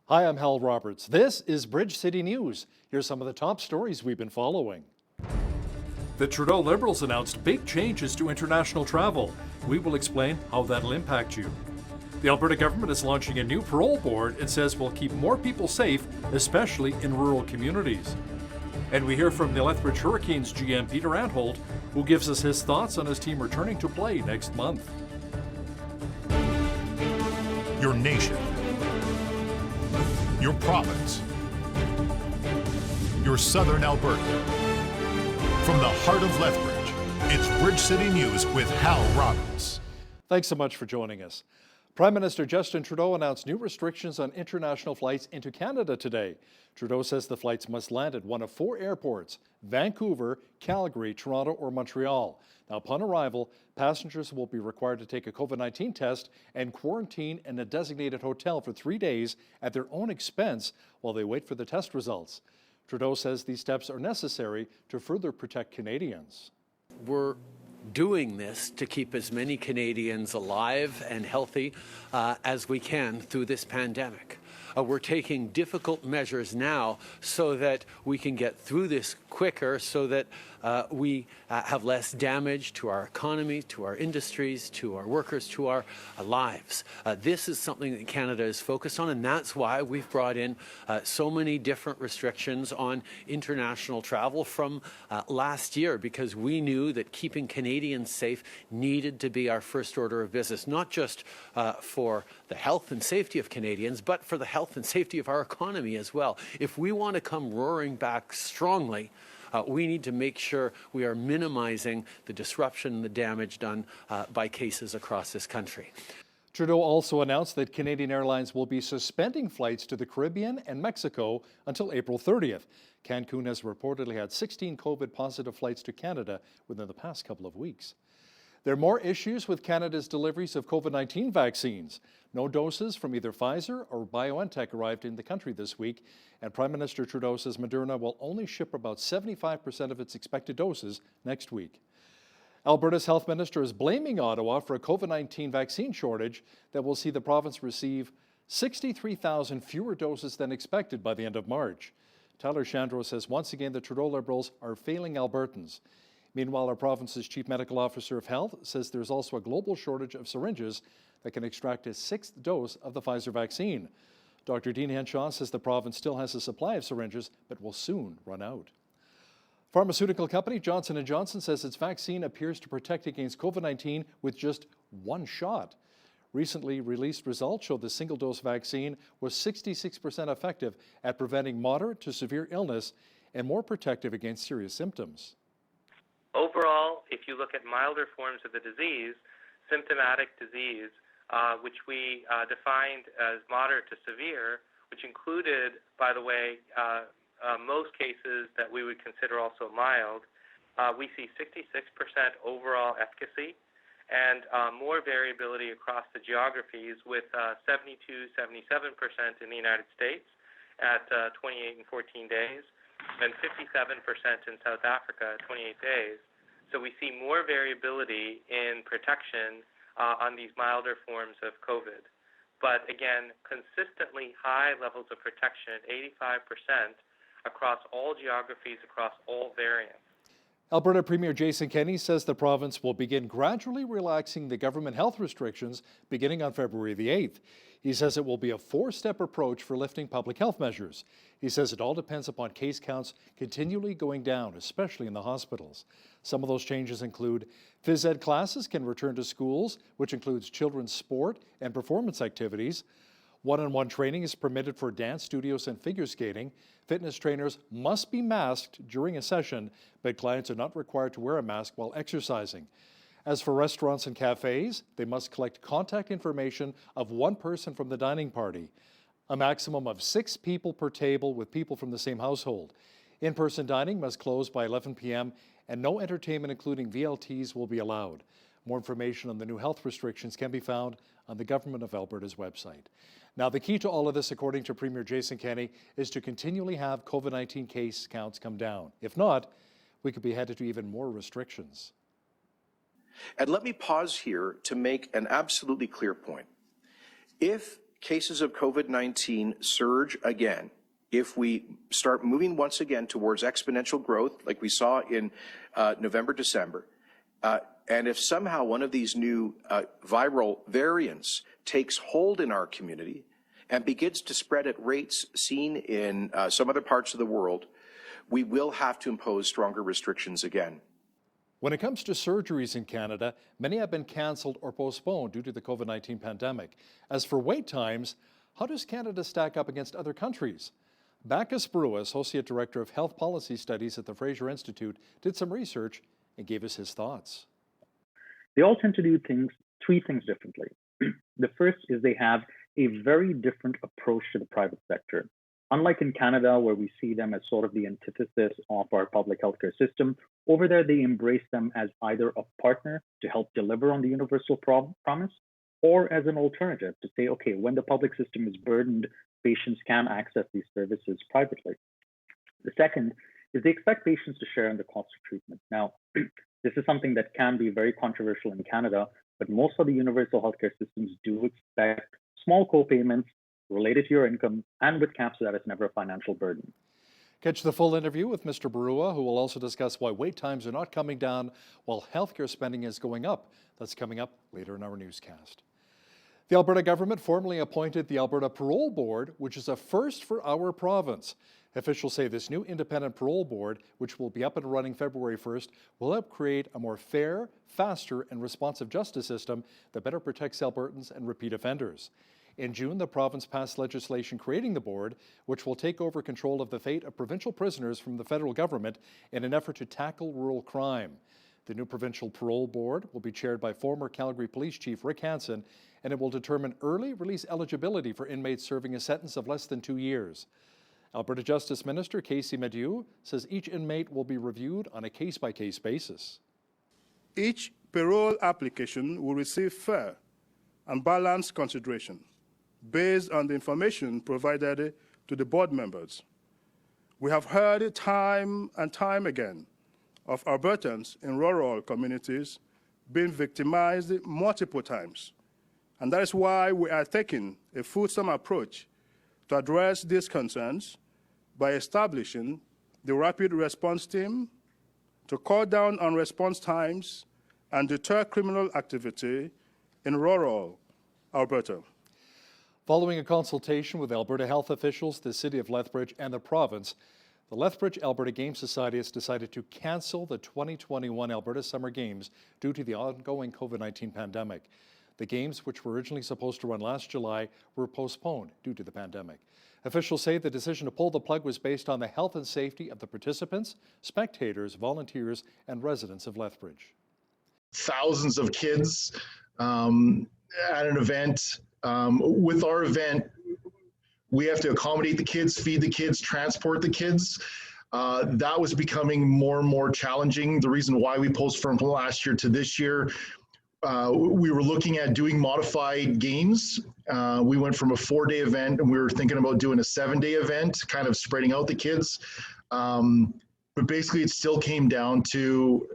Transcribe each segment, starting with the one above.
Hi, I'm Hal Roberts. This is Bridge City News. Here's some of the top stories we've been following. The Trudeau Liberals announced big changes to international travel. We will explain how that'll impact you. The Alberta government is launching a new parole board and says we'll keep more people safe, especially in rural communities. And we hear from the Lethbridge Hurricanes GM Peter Antholt, who gives us his thoughts on his team returning to play next month. Your nation. Your province. Your southern Alberta. From the heart of Lethbridge, it's Bridge City News with Hal Roberts. Thanks so much for joining us. Prime Minister Justin Trudeau announced new restrictions on international flights into Canada today. Trudeau says the flights must land at one of 4 airports: Vancouver, Calgary, Toronto, or Montreal. Now, upon arrival, passengers will be required to take a COVID-19 test and quarantine in a designated hotel for 3 days at their own expense while they wait for the test results. Trudeau says these steps are necessary to further protect Canadians. We're doing this to keep as many Canadians alive and healthy as we can through this pandemic. We're taking difficult measures now so that we can get through this quicker, so that we have less damage to our economy, to our industries, to our workers, to our lives. This is something that Canada is focused on, and that's why we've brought in so many different restrictions on international travel from last year, because we knew that keeping Canadians safe needed to be our first order of business, not just for the health and safety of Canadians, but for the health and safety of our economy as well. If we want to come roaring back strongly, we need to make sure we are minimizing the disruption and the damage done by cases across this country. Trudeau also announced that Canadian Airlines will be suspending flights to the Caribbean and Mexico until April 30th. Cancun has reportedly had 16 COVID-positive flights to Canada within the past couple of weeks. There are more issues with Canada's deliveries of COVID-19 vaccines. No doses from either Pfizer or BioNTech arrived in the country this week, and Prime Minister Trudeau says Moderna will only ship about 75% of its expected doses next week. Alberta's health minister is blaming Ottawa for a COVID-19 vaccine shortage that will see the province receive 63,000 fewer doses than expected by the end of March. Tyler Shandro says once again the Trudeau Liberals are failing Albertans. Meanwhile, our province's Chief Medical Officer of Health says there's also a global shortage of syringes that can extract a 6th dose of the Pfizer vaccine. Dr. Dean Henshaw says the province still has a supply of syringes, but will soon run out. Pharmaceutical company Johnson & Johnson says its vaccine appears to protect against COVID-19 with just one shot. Recently released results show the single-dose vaccine was 66% effective at preventing moderate to severe illness and more protective against serious symptoms. Overall, if you look at milder forms of the disease, symptomatic disease, which we defined as moderate to severe, which included, by the way, most cases that we would consider also mild, we see 66% overall efficacy and more variability across the geographies, with 72-77% in the United States at 28 and 14 days, and 57% in South Africa at 28 days. So we see more variability in protection on these milder forms of COVID. But again, consistently high levels of protection, 85% across all geographies, across all variants. Alberta Premier Jason Kenney says the province will begin gradually relaxing the government health restrictions beginning on February the 8th. He says it will be a 4-step approach for lifting public health measures. He says it all depends upon case counts continually going down, especially in the hospitals. Some of those changes include phys ed classes can return to schools, which includes children's sport and performance activities. One-on-one training is permitted for dance studios and figure skating. Fitness trainers must be masked during a session, but clients are not required to wear a mask while exercising. As for restaurants and cafes, they must collect contact information of one person from the dining party. A maximum of 6 people per table with people from the same household. In-person dining must close by 11 p.m. and no entertainment, including VLTs, will be allowed. More information on the new health restrictions can be found on the Government of Alberta's website. Now, the key to all of this, according to Premier Jason Kenney, is to continually have COVID-19 case counts come down. If not, we could be headed to even more restrictions. And let me pause here to make an absolutely clear point. If cases of COVID-19 surge again, if we start moving once again towards exponential growth like we saw in November, December, and if somehow one of these new viral variants takes hold in our community and begins to spread at rates seen in some other parts of the world, we will have to impose stronger restrictions again. When it comes to surgeries in Canada, many have been cancelled or postponed due to the COVID-19 pandemic. As for wait times, how does Canada stack up against other countries? BACCHUS BROWA, Associate Director of Health Policy Studies at the Fraser Institute, did some research and gave us his thoughts. They all tend to do three things differently. The first is they have a very different approach to the private sector. Unlike in Canada, where we see them as sort of the antithesis of our public healthcare system, over there they embrace them as either a partner to help deliver on the universal promise, or as an alternative to say, okay, when the public system is burdened, patients can access these services privately. The second is they expect patients to share in the cost of treatment. Now, this is something that can be very controversial in Canada, but most of the universal healthcare systems do expect small co-payments related to your income and with caps so that it's never a financial burden. Catch the full interview with Mr. Barua, who will also discuss why wait times are not coming down while healthcare spending is going up. That's coming up later in our newscast. The Alberta government formally appointed the Alberta Parole Board, which is a first for our province. Officials say this new independent parole board, which will be up and running February 1st, will help create a more fair, faster, and responsive justice system that better protects Albertans and repeat offenders. In June, the province passed legislation creating the board, which will take over control of the fate of provincial prisoners from the federal government in an effort to tackle rural crime. The new provincial parole board will be chaired by former Calgary Police Chief Rick Hansen, and it will determine early release eligibility for inmates serving a sentence of less than 2 years. Alberta Justice Minister KAYCEE MADU says each inmate will be reviewed on a case-by-case basis. Each parole application will receive fair and balanced consideration based on the information provided to the board members. We have heard time and time again of Albertans in rural communities being victimized multiple times, and that is why we are taking a fulsome approach to address these concerns by establishing the Rapid Response Team to cut down on response times and deter criminal activity in rural Alberta. Following a consultation with Alberta health officials, the City of Lethbridge, and the province, the Lethbridge Alberta Game Society has decided to cancel the 2021 Alberta Summer Games due to the ongoing COVID-19 pandemic. The games, which were originally supposed to run last July, were postponed due to the pandemic. Officials say the decision to pull the plug was based on the health and safety of the participants, spectators, volunteers, and residents of Lethbridge. Thousands of kids at an event. With our event, we have to accommodate the kids, feed the kids, transport the kids. That was becoming more and more challenging. The reason why we postponed from last year to this year, we were looking at doing modified games. We went from a 4-day event and we were thinking about doing a 7-day event, kind of spreading out the kids. But basically it still came down to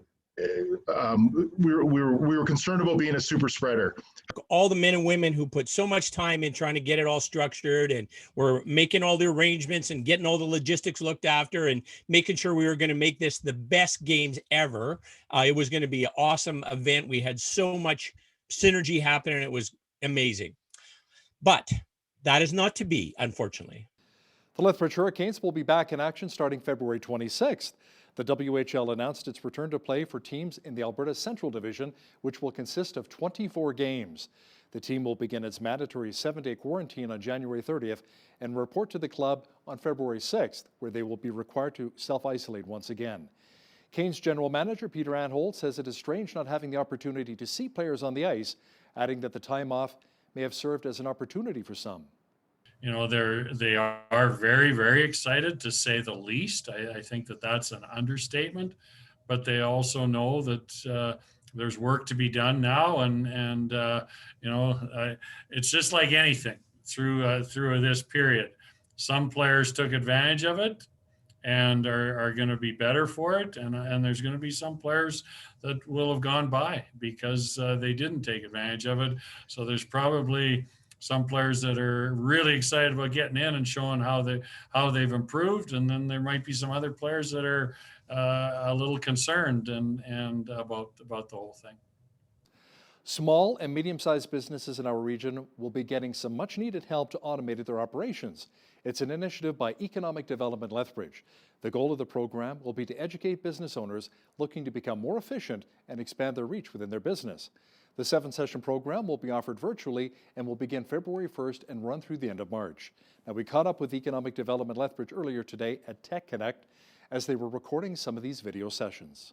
we were concerned about being a super spreader. All the men and women who put so much time in trying to get it all structured and were making all the arrangements and getting all the logistics looked after and making sure we were going to make this the best games ever. It was going to be an awesome event. We had so much synergy happen and it was amazing. But that is not to be, unfortunately. The Lethbridge Hurricanes will be back in action starting February 26th. The WHL announced its return to play for teams in the Alberta Central Division, which will consist of 24 games. The team will begin its mandatory 7-day quarantine on January 30th and report to the club on February 6th, where they will be required to self-isolate once again. Canes general manager Peter Anholt says it is strange not having the opportunity to see players on the ice, adding that the time off may have served as an opportunity for some. You know, they are very, very excited, to say the least. I think that that's an understatement, but they also know that there's work to be done now, and you know, it's just like anything through this period. Some players took advantage of it and are going to be better for it, and there's going to be some players that will have gone by because they didn't take advantage of it. So there's probably some players that are really excited about getting in and showing how they've improved, and then there might be some other players that are a little concerned and about the whole thing. Small and medium-sized businesses in our region will be getting some much-needed help to automate their operations. It's an initiative by Economic Development Lethbridge. The goal of the program will be to educate business owners looking to become more efficient and expand their reach within their business. The 7-session program will be offered virtually and will begin February 1st and run through the end of March. Now, we caught up with Economic Development Lethbridge earlier today at Tech Connect as they were recording some of these video sessions.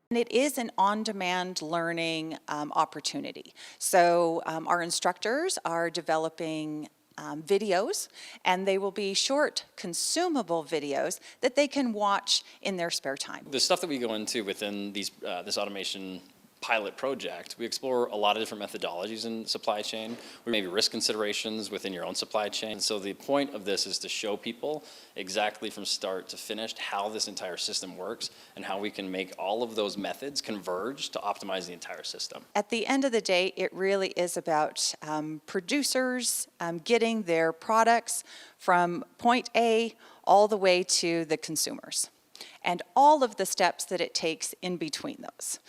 And it is an on-demand learning opportunity. So our instructors are developing videos, and they will be short, consumable videos that they can watch in their spare time. The stuff that we go into within these this automation pilot project, we explore a lot of different methodologies in supply chain, maybe risk considerations within your own supply chain. So the point of this is to show people exactly from start to finish how this entire system works and how we can make all of those methods converge to optimize the entire system. At the end of the day, it really is about producers getting their products from point A all the way to the consumers, and all of the steps that it takes in between those.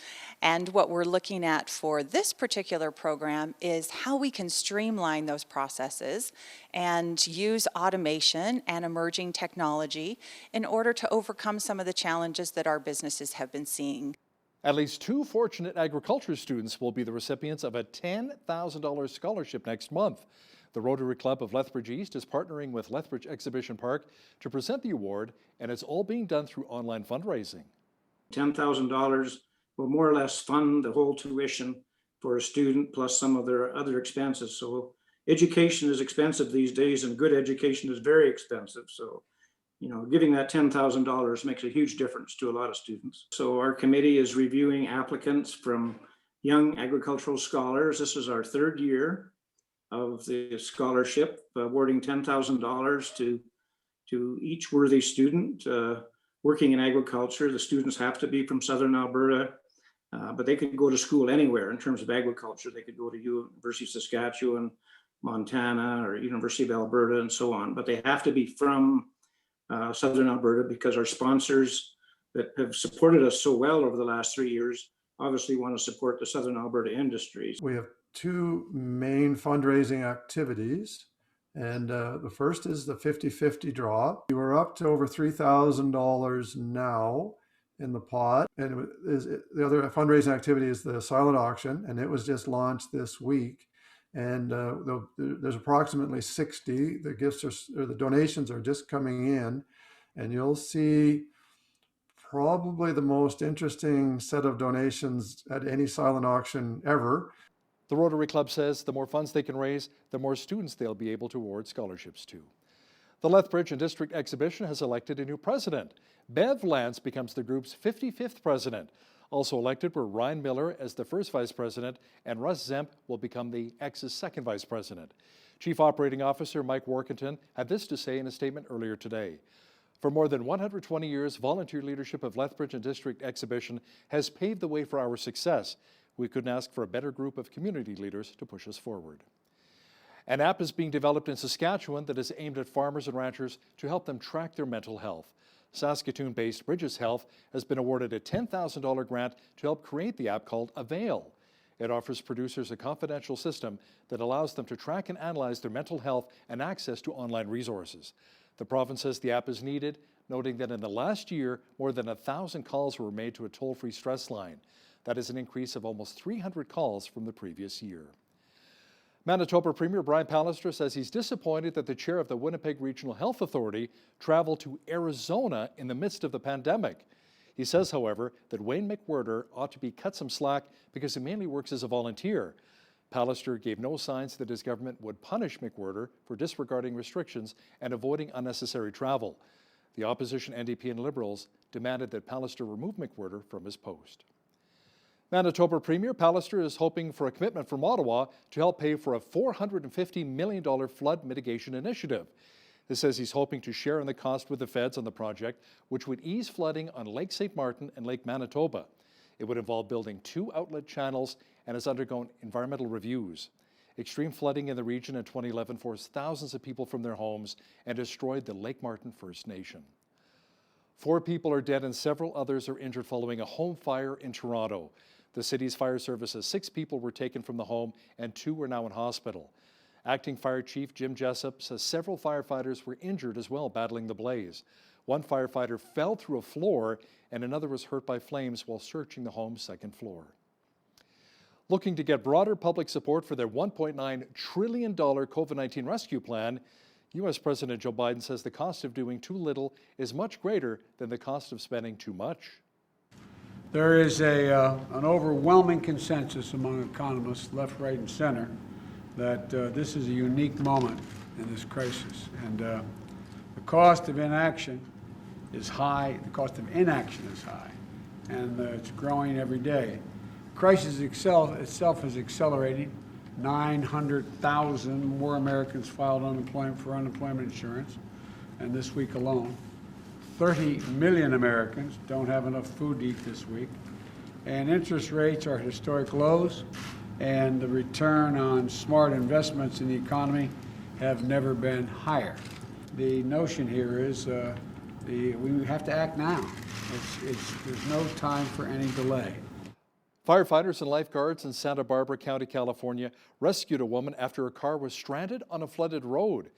And what we're looking at for this particular program is how we can streamline those processes and use automation and emerging technology in order to overcome some of the challenges that our businesses have been seeing. At least 2 fortunate agriculture students will be the recipients of a $10,000 scholarship next month. The Rotary Club of Lethbridge East is partnering with Lethbridge Exhibition Park to present the award, and it's all being done through online fundraising. $10,000 will more or less fund the whole tuition for a student plus some of their other expenses. So education is expensive these days, and good education is very expensive. So, giving that $10,000 makes a huge difference to a lot of students. So our committee is reviewing applicants from young agricultural scholars. This is our 3rd year of the scholarship, awarding $10,000 to each worthy student working in agriculture. The students have to be from Southern Alberta, but they could go to school anywhere in terms of agriculture. They could go to University of Saskatchewan, Montana, or University of Alberta, and so on. But they have to be from Southern Alberta, because our sponsors that have supported us so well over the last 3 years obviously want to support the Southern Alberta industries. We have 2 main fundraising activities, and the first is the 50-50 draw. We're up to over $3,000 now in the pot, and the other fundraising activity is the silent auction, and it was just launched this week. And there's approximately 60. The gifts or the donations are just coming in, and you'll see probably the most interesting set of donations at any silent auction ever. The Rotary Club says the more funds they can raise, the more students they'll be able to award scholarships to. The Lethbridge and District Exhibition has elected a new president. Bev Lance becomes the group's 55th president. Also elected were Ryan Miller as the first vice president, and Russ Zemp will become the X's second vice president. Chief Operating Officer Mike Workington had this to say in a statement earlier today. For more than 120 years, volunteer leadership of Lethbridge and District Exhibition has paved the way for our success. We couldn't ask for a better group of community leaders to push us forward. An app is being developed in Saskatchewan that is aimed at farmers and ranchers to help them track their mental health. Saskatoon-based Bridges Health has been awarded a $10,000 grant to help create the app called Avail. It offers producers a confidential system that allows them to track and analyze their mental health and access to online resources. The province says the app is needed, noting that in the last year, more than 1,000 calls were made to a toll-free stress line. That is an increase of almost 300 calls from the previous year. Manitoba Premier Brian Pallister says he's disappointed that the chair of the Winnipeg Regional Health Authority traveled to Arizona in the midst of the pandemic. He says, however, that Wayne McWhirter ought to be cut some slack because he mainly works as a volunteer. Pallister gave no signs that his government would punish McWhirter for disregarding restrictions and avoiding unnecessary travel. The opposition NDP and Liberals demanded that Pallister remove McWhirter from his post. Manitoba Premier Pallister is hoping for a commitment from Ottawa to help pay for a $450 million flood mitigation initiative. He says he's hoping to share in the cost with the feds on the project, which would ease flooding on Lake St. Martin and Lake Manitoba. It would involve building 2 outlet channels and has undergone environmental reviews. Extreme flooding in the region in 2011 forced thousands of people from their homes and destroyed the Lake Martin First Nation. 4 people are dead and several others are injured following a home fire in Toronto. The city's fire service says 6 people were taken from the home and 2 are now in hospital. Acting Fire Chief Jim Jessup says several firefighters were injured as well battling the blaze. One firefighter fell through a floor and another was hurt by flames while searching the home's second floor. Looking to get broader public support for their $1.9 trillion COVID-19 rescue plan, U.S. President Joe Biden says the cost of doing too little is much greater than the cost of spending too much. There is an overwhelming consensus among economists, left, right, and center, that this is a unique moment in this crisis. And the cost of inaction is high, the cost of inaction is high, and it's growing every day. The crisis itself is accelerating. 900,000 more Americans filed unemployment for unemployment insurance, and this week alone. 30 million Americans don't have enough food to eat this week, and interest rates are at historic lows, and the return on smart investments in the economy have never been higher. The notion here is we have to act now. There's no time for any delay. Firefighters and lifeguards in Santa Barbara County, California, rescued a woman after her car was stranded on a flooded road.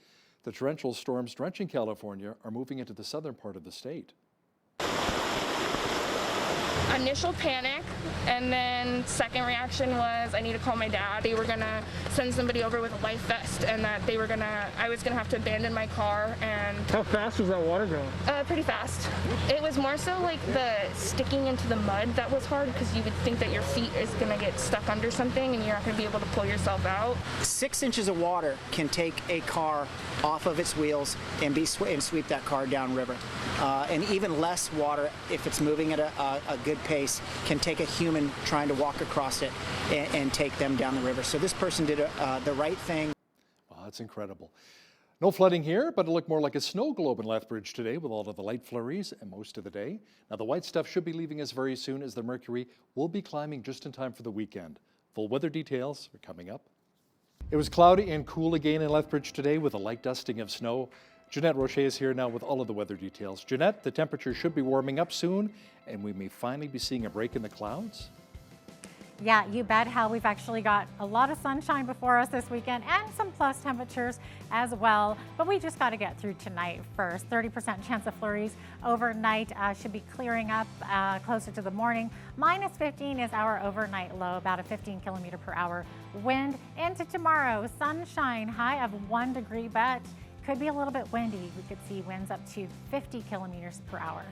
The torrential storms drenching California are moving into the southern part of the state. Initial panic, and then second reaction was I need to call my dad. They were gonna send somebody over with a life vest, and that I was gonna have to abandon my car. And how fast was that water going? Pretty fast. It was more so like the sticking into the mud that was hard, because you would think that your feet is gonna get stuck under something and you're not gonna be able to pull yourself out. 6 inches of water can take a car off of its wheels and sweep that car downriver. And even less water, if it's moving at a good pace, can take a human trying to walk across it and take them down the river. So this person did the right thing. Wow, that's incredible. No flooding here, but it looked more like a snow globe in Lethbridge today with all of the light flurries and most of the day. Now the white stuff should be leaving us very soon as the mercury will be climbing just in time for the weekend. Full weather details are coming up. It was cloudy and cool again in Lethbridge today with a light dusting of snow. Jeanette Rocher is here now with all of the weather details. Jeanette, the temperature should be warming up soon, and we may finally be seeing a break in the clouds. Yeah, you bet, Hal. We've actually got a lot of sunshine before us this weekend and some plus temperatures as well. But we just got to get through tonight first. 30% chance of flurries overnight, should be clearing up closer to the morning. Minus 15 is our overnight low, about a 15 kilometer per hour wind. Into tomorrow, sunshine, high of 1 degree, but could be a little bit windy. We could see winds up to 50 kilometers per hour.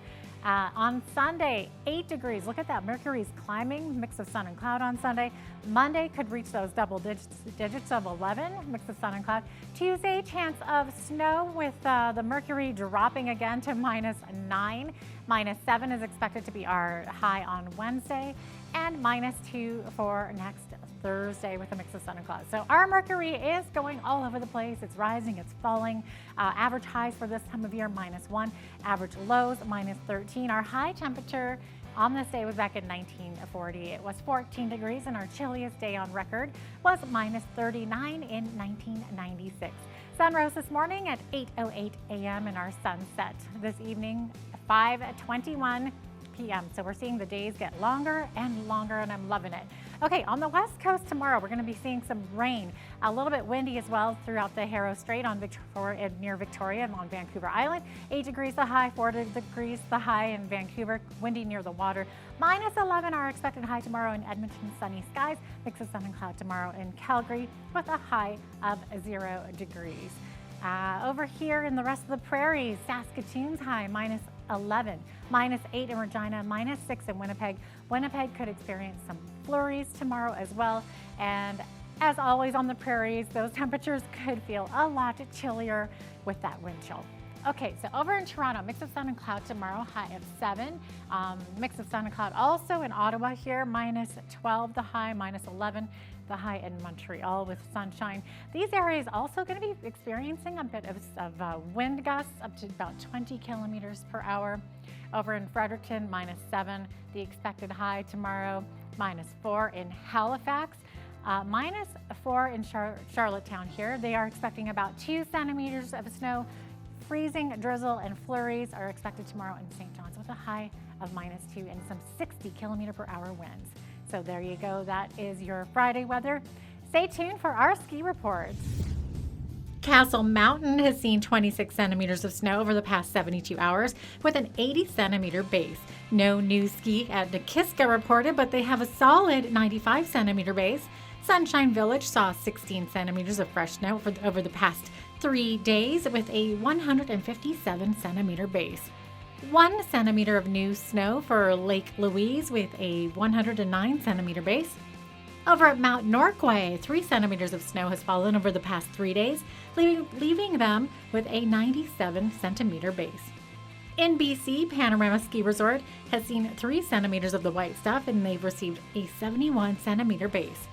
On Sunday, 8 degrees. Look at that, mercury's climbing, mix of sun and cloud on Sunday. Monday could reach those double digits of 11, mix of sun and cloud. Tuesday, chance of snow with the mercury dropping again to minus 9. Minus 7 is expected to be our high on Wednesday, and minus 2 for next Thursday with a mix of sun and clouds. So our mercury is going all over the place. It's rising, it's falling. Average highs for this time of year, minus 1. Average lows, minus 13. Our high temperature on this day was back in 1940. It was 14 degrees, and our chilliest day on record was minus 39 in 1996. Sun rose this morning at 8:08 a.m. and our sunset this evening at 5:21 p.m. So we're seeing the days get longer and longer, and I'm loving it. Okay, on the west coast tomorrow, we're going to be seeing some rain, a little bit windy as well throughout the Harrow Strait near Victoria and on Vancouver Island. 8 degrees the high, 4 degrees the high in Vancouver, windy near the water. Minus 11 our expected high tomorrow in Edmonton, sunny skies. Mix of sun and cloud tomorrow in Calgary with a high of 0 degrees. Over here in the rest of the prairies, Saskatoon's high, minus 11, minus 8 in Regina, minus 6 in Winnipeg. Winnipeg could experience some flurries tomorrow as well. And as always on the prairies, those temperatures could feel a lot chillier with that wind chill. Okay, so over in Toronto, mix of sun and cloud tomorrow, high of 7. Mix of sun and cloud also in Ottawa here, minus 12 the high, minus 11 the high in Montreal with sunshine. These areas also going to be experiencing a bit of wind gusts up to about 20 kilometers per hour. Over in Fredericton, minus 7, the expected high tomorrow, minus 4 in Halifax. -4 in Charlottetown here. They are expecting about 2 centimeters of snow. Freezing drizzle and flurries are expected tomorrow in St. John's with a high of -2 and some 60-kilometer-per-hour winds. So there you go. That is your Friday weather. Stay tuned for our ski reports. Castle Mountain has seen 26 centimeters of snow over the past 72 hours with an 80-centimeter base. No new ski at Nakiska reported, but they have a solid 95-centimeter base. Sunshine Village saw 16 centimeters of fresh snow over the past 3 days with a 157-centimeter base. 1 centimeter of new snow for Lake Louise with a 109-centimeter base. Over at Mount Norquay, 3 centimeters of snow has fallen over the past 3 days, leaving them with a 97-centimeter base. In BC, Panorama Ski Resort has seen 3 centimeters of the white stuff and they've received a 71-centimeter base.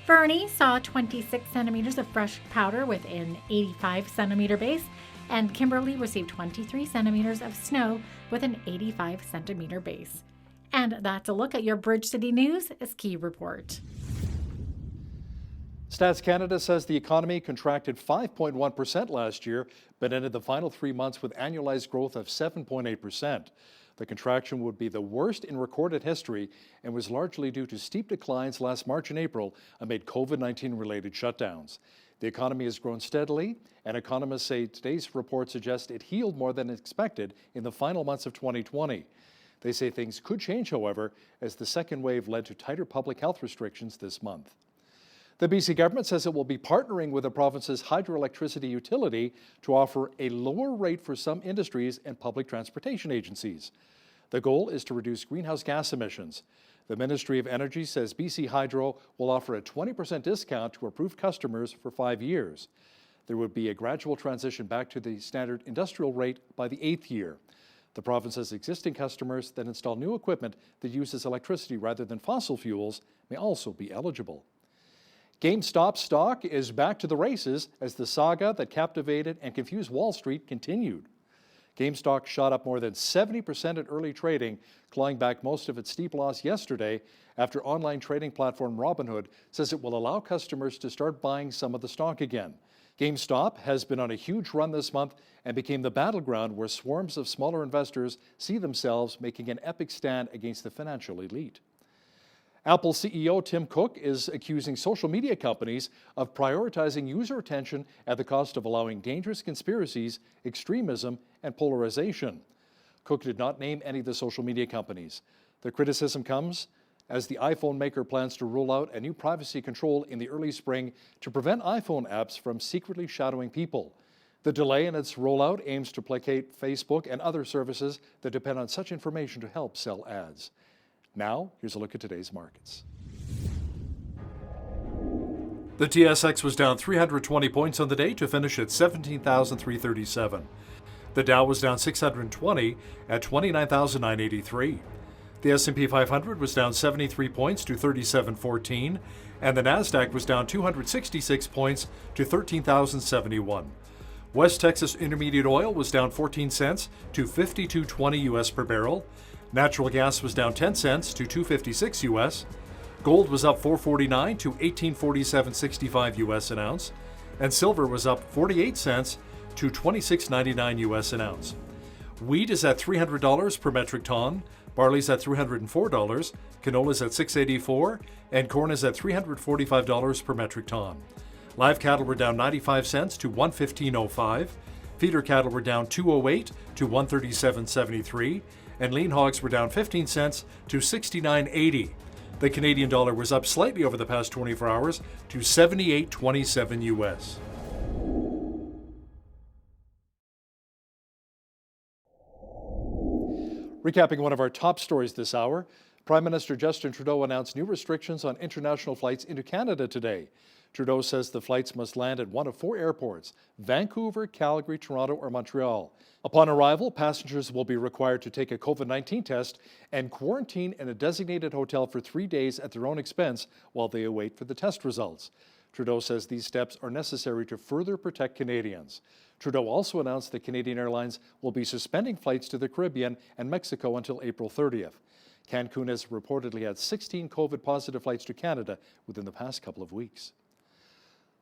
Fernie saw 26 centimeters of fresh powder with an 85-centimeter base, and Kimberly received 23 centimeters of snow with an 85-centimeter base. And that's a look at your Bridge City News Ski Report. Stats Canada says the economy contracted 5.1% last year, but ended the final 3 months with annualized growth of 7.8%. The contraction would be the worst in recorded history and was largely due to steep declines last March and April amid COVID-19 related shutdowns. The economy has grown steadily, and economists say today's report suggests it healed more than expected in the final months of 2020. They say things could change, however, as the second wave led to tighter public health restrictions this month. The BC government says it will be partnering with the province's hydroelectricity utility to offer a lower rate for some industries and public transportation agencies. The goal is to reduce greenhouse gas emissions. The Ministry of Energy says BC Hydro will offer a 20% discount to approved customers for 5 years. There would be a gradual transition back to the standard industrial rate by the 8th year. The province's existing customers that install new equipment that uses electricity rather than fossil fuels may also be eligible. GameStop stock is back to the races as the saga that captivated and confused Wall Street continued. GameStop shot up more than 70% at early trading, clawing back most of its steep loss yesterday after online trading platform Robinhood says it will allow customers to start buying some of the stock again. GameStop has been on a huge run this month and became the battleground where swarms of smaller investors see themselves making an epic stand against the financial elite. Apple CEO Tim Cook is accusing social media companies of prioritizing user attention at the cost of allowing dangerous conspiracies, extremism, and polarization. Cook did not name any of the social media companies. The criticism comes as the iPhone maker plans to roll out a new privacy control in the early spring to prevent iPhone apps from secretly shadowing people. The delay in its rollout aims to placate Facebook and other services that depend on such information to help sell ads. Now, here's a look at today's markets. The TSX was down 320 points on the day to finish at 17,337. The Dow was down 620 at 29,983. The S&P 500 was down 73 points to 3714, and the Nasdaq was down 266 points to 13,071. West Texas Intermediate Oil was down 14 cents to 52.20 US per barrel. Natural gas was down 10 cents to 256 US. Gold was up 4.49 to 18.4765 US an ounce, and silver was up 48 cents to 26.99 US an ounce. Wheat is at $300 per metric ton, barley's at $304, canola's at $684, and corn is at $345 per metric ton. Live cattle were down 95 cents to 115.05. Feeder cattle were down 208 to 137.73. And lean hogs were down 15 cents to 69.80. The Canadian dollar was up slightly over the past 24 hours to 78.27 US. Recapping one of our top stories this hour, Prime Minister Justin Trudeau announced new restrictions on international flights into Canada today. Trudeau says the flights must land at one of 4 airports: Vancouver, Calgary, Toronto, or Montreal. Upon arrival, passengers will be required to take a COVID-19 test and quarantine in a designated hotel for 3 days at their own expense while they await for the test results. Trudeau says these steps are necessary to further protect Canadians. Trudeau also announced that Canadian Airlines will be suspending flights to the Caribbean and Mexico until April 30th. Cancun has reportedly had 16 COVID-positive flights to Canada within the past couple of weeks.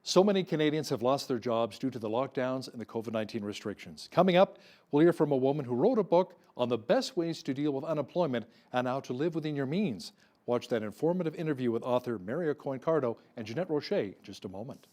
So many Canadians have lost their jobs due to the lockdowns and the COVID-19 restrictions. Coming up, we'll hear from a woman who wrote a book on the best ways to deal with unemployment and how to live within your means. Watch that informative interview with author Mary Cohen-Cardo and Jeanette Rocher in just a moment.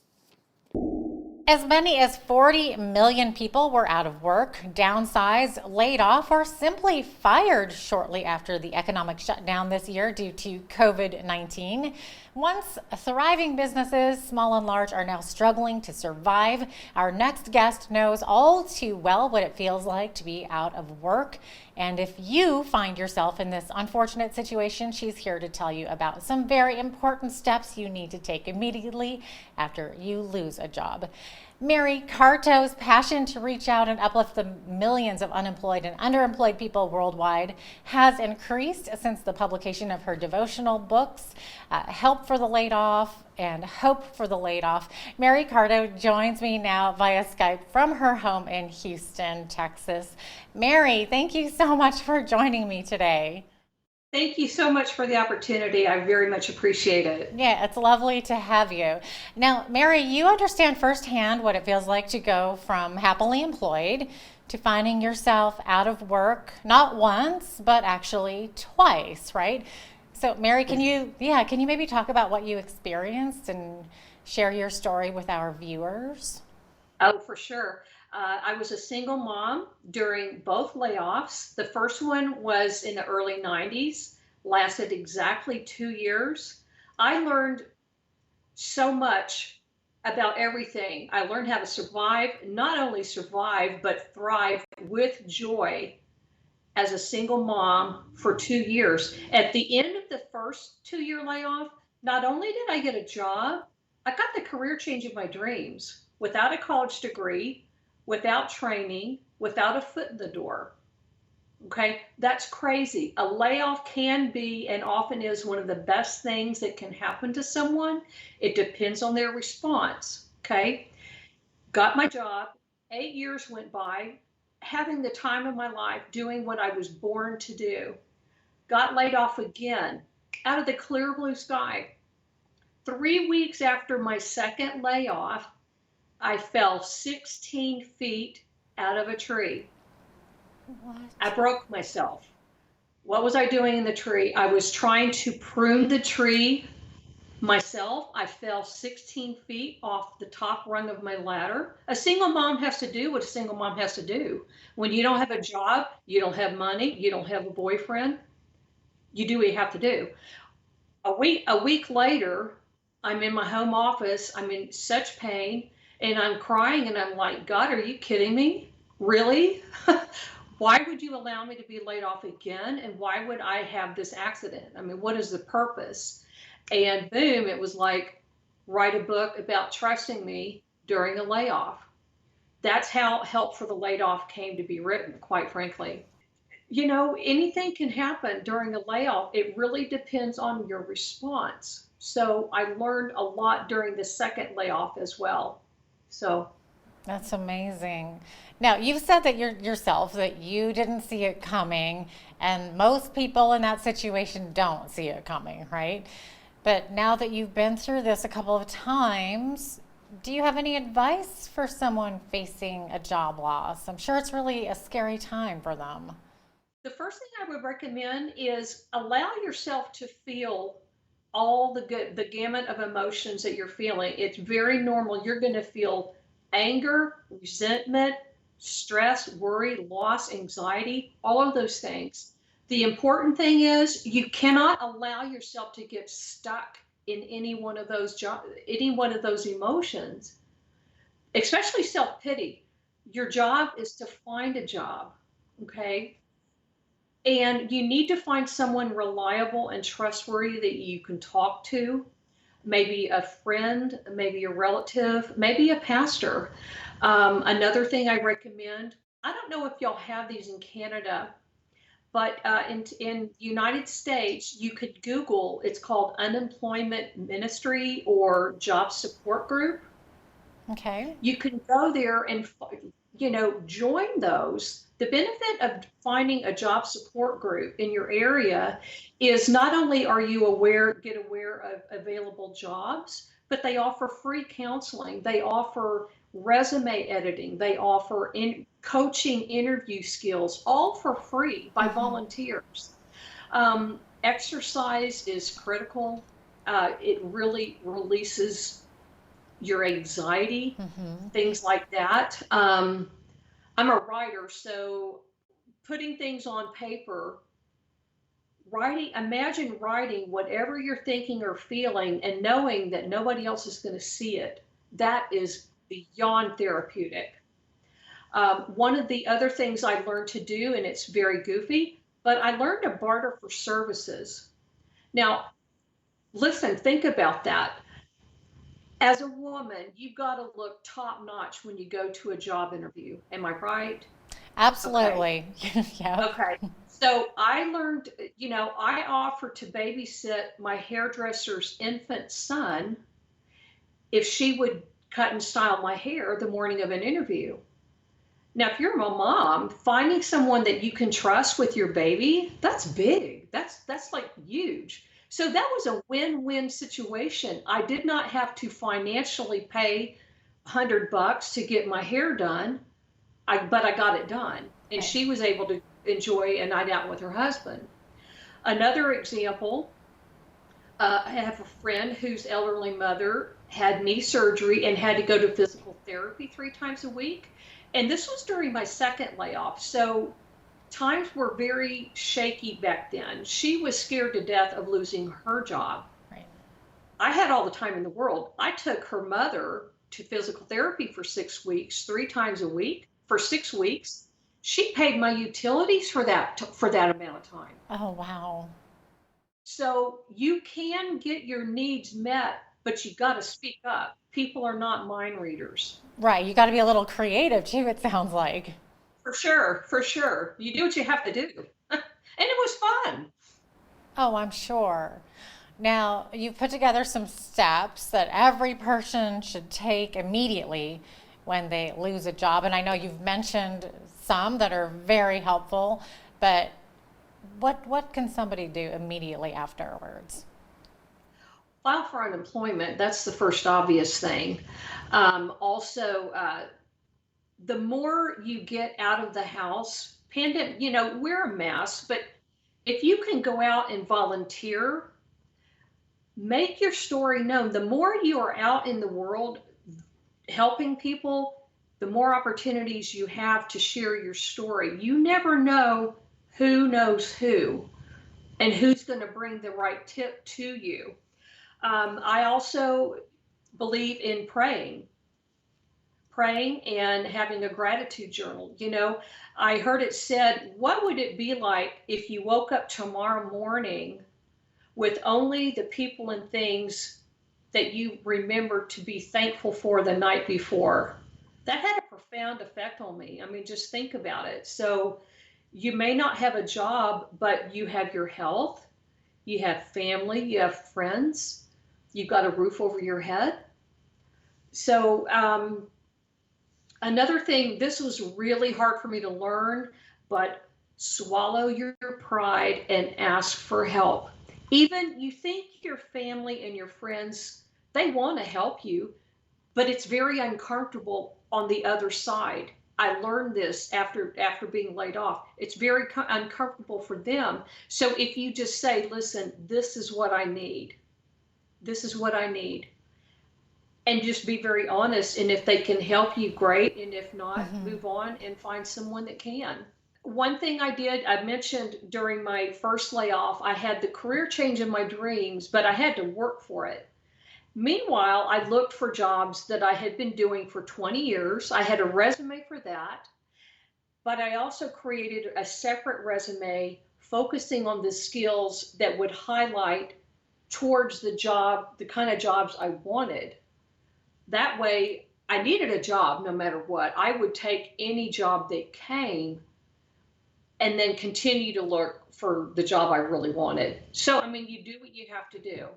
As many as 40 million people were out of work, downsized, laid off, or simply fired shortly after the economic shutdown this year due to COVID-19. Once thriving businesses, small and large, are now struggling to survive. Our next guest knows all too well what it feels like to be out of work. And if you find yourself in this unfortunate situation, she's here to tell you about some very important steps you need to take immediately after you lose a job. Mary Carto's passion to reach out and uplift the millions of unemployed and underemployed people worldwide has increased since the publication of her devotional books, Help for the Laid Off and Hope for the Laid Off. Mary Carto joins me now via Skype from her home in Houston, Texas. Mary, thank you so much for joining me today. Thank you so much for the opportunity. I very much appreciate it. Yeah, it's lovely to have you. Now, Mary, you understand firsthand what it feels like to go from happily employed to finding yourself out of work, not once, but actually twice, right? So, Mary, can you maybe talk about what you experienced and share your story with our viewers? Oh, for sure. I was a single mom during both layoffs. The first one was in the early 90s, lasted exactly 2 years. I learned so much about everything. I learned how to survive, not only survive, but thrive with joy as a single mom for 2 years. At the end of the first 2-year layoff, not only did I get a job, I got the career change of my dreams without a college degree, without training, without a foot in the door. Okay, that's crazy. A layoff can be and often is one of the best things that can happen to someone. It depends on their response. Okay, got my job, 8 years went by, having the time of my life, doing what I was born to do. Got laid off again, out of the clear blue sky. 3 weeks after my second layoff, I fell 16 feet out of a tree. What? I broke myself. What was I doing in the tree? I was trying to prune the tree myself. I fell 16 feet off the top rung of my ladder. A single mom has to do what a single mom has to do. When you don't have a job, you don't have money, you don't have a boyfriend, you do what you have to do. A week later, I'm in my home office. I'm in such pain. And I'm crying and I'm like, God, are you kidding me? Really? Why would you allow me to be laid off again? And why would I have this accident? I mean, what is the purpose? And boom, it was like, write a book about trusting me during a layoff. That's how Help for the Laid Off came to be written, quite frankly. You know, anything can happen during a layoff. It really depends on your response. So I learned a lot during the second layoff as well. So that's amazing. Now, you've said that yourself that you didn't see it coming, and most people in that situation don't see it coming, right? But now that you've been through this a couple of times, do you have any advice for someone facing a job loss? I'm sure it's really a scary time for them. The first thing I would recommend is allow yourself to feel all the gamut of emotions that you're feeling. It's very normal. You're going to feel anger, resentment, stress, worry, loss, anxiety, all of those things. The important thing is you cannot allow yourself to get stuck in any one of those emotions, especially self-pity. Your job is to find a job, okay? And you need to find someone reliable and trustworthy that you can talk to, maybe a friend, maybe a relative, maybe a pastor. Another thing I recommend, I don't know if y'all have these in Canada, but in United States, you could Google, it's called Unemployment Ministry or Job Support Group. Okay. You can go there and join those. The benefit of finding a job support group in your area is not only are you get aware of available jobs, but they offer free counseling. They offer resume editing. They offer coaching interview skills, all for free by volunteers. Exercise is critical. It really releases your anxiety, things like that. I'm a writer, so putting things on paper, imagine writing whatever you're thinking or feeling and knowing that nobody else is going to see it. That is beyond therapeutic. One of the other things I learned to do, and it's very goofy, but I learned to barter for services. Now, listen, think about that. As a woman, you've got to look top notch when you go to a job interview. Am I right? Absolutely. Yeah. Okay. So I learned, I offered to babysit my hairdresser's infant son if she would cut and style my hair the morning of an interview. Now, if you're a mom, finding someone that you can trust with your baby, that's big. That's like huge. So that was a win-win situation. I did not have to financially pay $100 to get my hair done, but I got it done. And she was able to enjoy a night out with her husband. Another example, I have a friend whose elderly mother had knee surgery and had to go to physical therapy 3 times a week. And this was during my second layoff. So times were very shaky back then. She was scared to death of losing her job. Right. I had all the time in the world. I took her mother to physical therapy for 6 weeks, 3 times a week for 6 weeks. She paid my utilities for that amount of time. Oh, wow. So you can get your needs met, but you got to speak up. People are not mind readers. Right. You got to be a little creative too, it sounds like. For sure. For sure. You do what you have to do. And it was fun. Oh, I'm sure. Now, you've put together some steps that every person should take immediately when they lose a job. And I know you've mentioned some that are very helpful, but what can somebody do immediately afterwards? File for unemployment. That's the first obvious thing. Also, the more you get out of the house, wear a mask, but if you can go out and volunteer, make your story known. The more you are out in the world helping people, the more opportunities you have to share your story. You never know who knows who and who's going to bring the right tip to you. I also believe in praying and having a gratitude journal. I heard it said, what would it be like if you woke up tomorrow morning with only the people and things that you remember to be thankful for the night before? That had a profound effect on me. I mean, just think about it. So you may not have a job, but you have your health, you have family, you have friends, you've got a roof over your head. So another thing, this was really hard for me to learn, but swallow your pride and ask for help. Even you think your family and your friends, they want to help you, but it's very uncomfortable on the other side. I learned this after being laid off. It's very uncomfortable for them. So if you just say, listen, this is what I need. This is what I need. And just be very honest. And if they can help you, great. And if not, move on and find someone that can. One thing I mentioned during my first layoff, I had the career change in my dreams, but I had to work for it. Meanwhile, I looked for jobs that I had been doing for 20 years. I had a resume for that, but I also created a separate resume focusing on the skills that would highlight towards the kind of jobs I wanted. That way, I needed a job no matter what. I would take any job that came and then continue to look for the job I really wanted. So, I mean, you do what you have to do.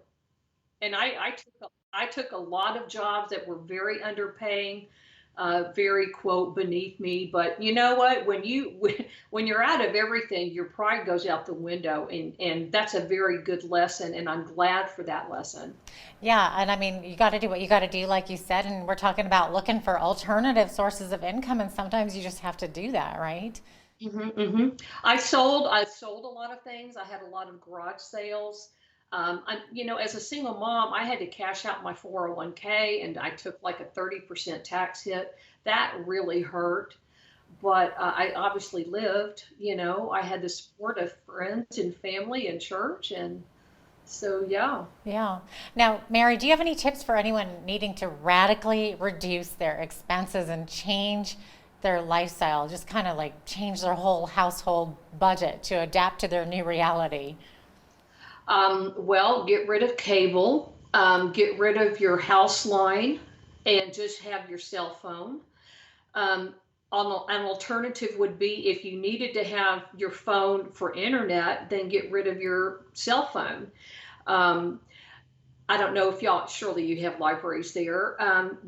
And I took a lot of jobs that were very underpaying, very quote beneath me. But you know what? When you're out of everything, your pride goes out the window, and that's a very good lesson. And I'm glad for that lesson. Yeah, and I mean, you got to do what you got to do, like you said, and we're talking about looking for alternative sources of income, and sometimes you just have to do that, right? I sold a lot of things. I had a lot of garage sales. As a single mom, I had to cash out my 401k, and I took like a 30% tax hit. That really hurt. But I obviously lived, I had the support of friends and family and church. And so, yeah. Yeah. Now, Mary, do you have any tips for anyone needing to radically reduce their expenses and change their lifestyle, just kind of like change their whole household budget to adapt to their new reality? Well, get rid of cable, get rid of your house line, and just have your cell phone. An alternative would be if you needed to have your phone for internet, then get rid of your cell phone. I don't know if y'all, surely you have libraries there.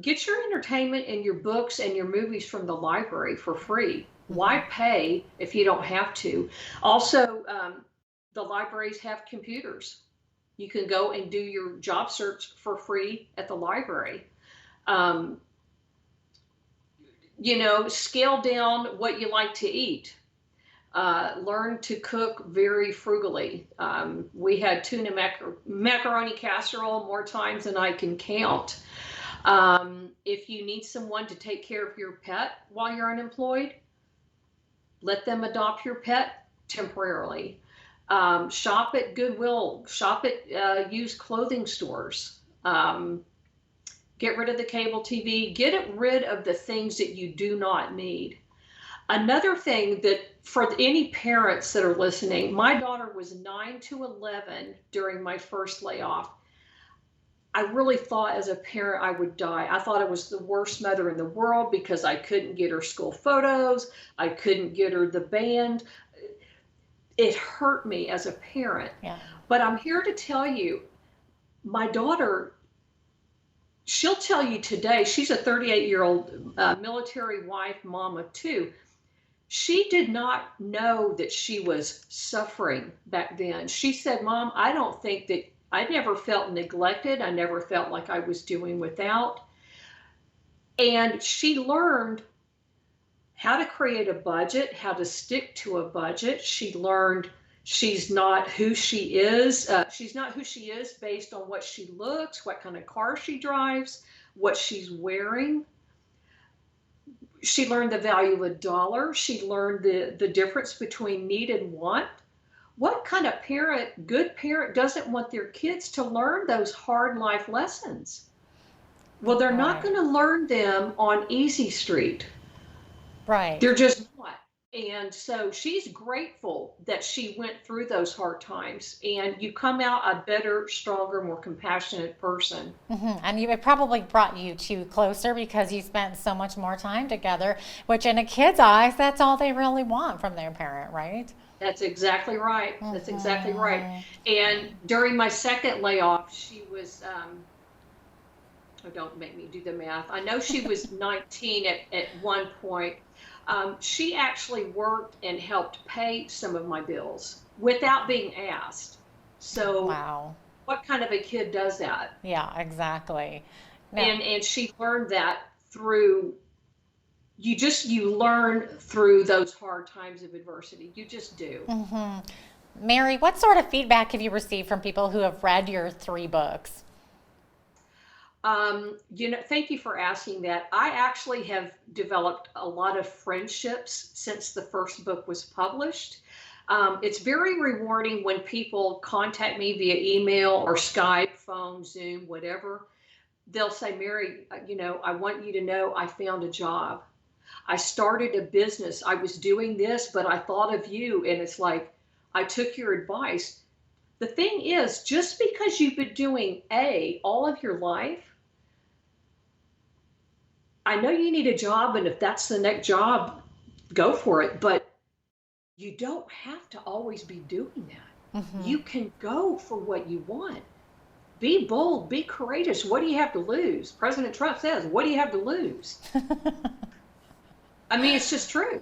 Get your entertainment and your books and your movies from the library for free. Why pay if you don't have to? Also, the libraries have computers. You can go and do your job search for free at the library. Scale down what you like to eat. Learn to cook very frugally. We had tuna macaroni casserole more times than I can count. If you need someone to take care of your pet while you're unemployed, let them adopt your pet temporarily. Shop at Goodwill, shop at used clothing stores. Get rid of the cable TV, get rid of the things that you do not need. Another thing that for any parents that are listening, my daughter was 9 to 11 during my first layoff. I really thought as a parent I would die. I thought I was the worst mother in the world because I couldn't get her school photos. I couldn't get her the band. It hurt me as a parent. Yeah. But I'm here to tell you, my daughter, she'll tell you today, she's a 38-year-old military wife, mom of 2. She did not know that she was suffering back then. She said, Mom, I don't think that I never felt neglected. I never felt like I was doing without. And she learned how to create a budget, how to stick to a budget. She learned she's not who she is. She's not who she is based on what she looks, what kind of car she drives, what she's wearing. She learned the value of a dollar. She learned the difference between need and want. What kind of parent, good parent, doesn't want their kids to learn those hard life lessons? Well, they're not going to learn them on Easy Street. Right. They're just not. And so she's grateful that she went through those hard times, and you come out a better, stronger, more compassionate person. And it probably brought you two closer because you spent so much more time together, which in a kid's eyes, that's all they really want from their parent, right? That's exactly right. That's exactly right. And during my second layoff, she was, oh, don't make me do the math. I know she was 19 at one point. She actually worked and helped pay some of my bills without being asked. So wow. What kind of a kid does that? Yeah, exactly. Now, and she learned that through, you learn through those hard times of adversity. You just do. Mary, what sort of feedback have you received from people who have read your 3 books? Thank you for asking that. I actually have developed a lot of friendships since the first book was published. It's very rewarding when people contact me via email or Skype, phone, Zoom, whatever. They'll say, Mary, I want you to know I found a job. I started a business. I was doing this, but I thought of you. And it's like, I took your advice. The thing is, just because you've been doing A all of your life, I know you need a job, and if that's the next job, go for it. But you don't have to always be doing that. You can go for what you want. Be bold, be courageous. What do you have to lose? President Trump says, what do you have to lose? I mean, it's just true.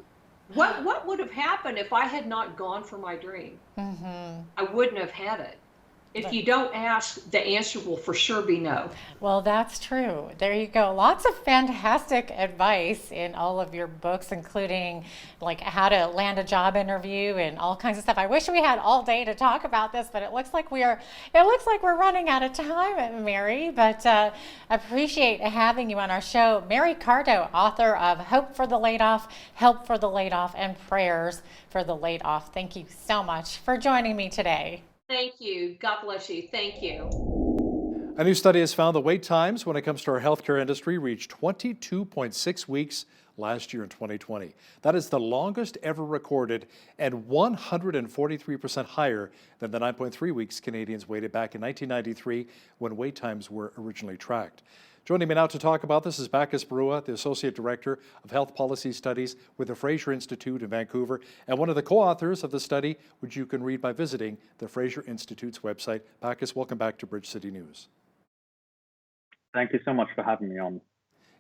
What would have happened if I had not gone for my dream? I wouldn't have had it. If you don't ask, the answer will for sure be no. Well, that's true. There you go. Lots of fantastic advice in all of your books, including like how to land a job interview and all kinds of stuff. I wish we had all day to talk about this, but it looks like we're running out of time, Mary. But appreciate having you on our show. Mary Cardo, author of Hope for the Laid Off, Help for the Laid Off, and Prayers for the Laid Off. Thank you so much for joining me today. Thank you. God bless you. Thank you. A new study has found the wait times when it comes to our healthcare industry reached 22.6 weeks last year in 2020. That is the longest ever recorded and 143% higher than the 9.3 weeks Canadians waited back in 1993 when wait times were originally tracked. Joining me now to talk about this is BACCHUS BARUA, the Associate Director of Health Policy Studies with the Fraser Institute in Vancouver, and one of the co-authors of the study, which you can read by visiting the Fraser Institute's website. BACCHUS, welcome back to Bridge City News. Thank you so much for having me on.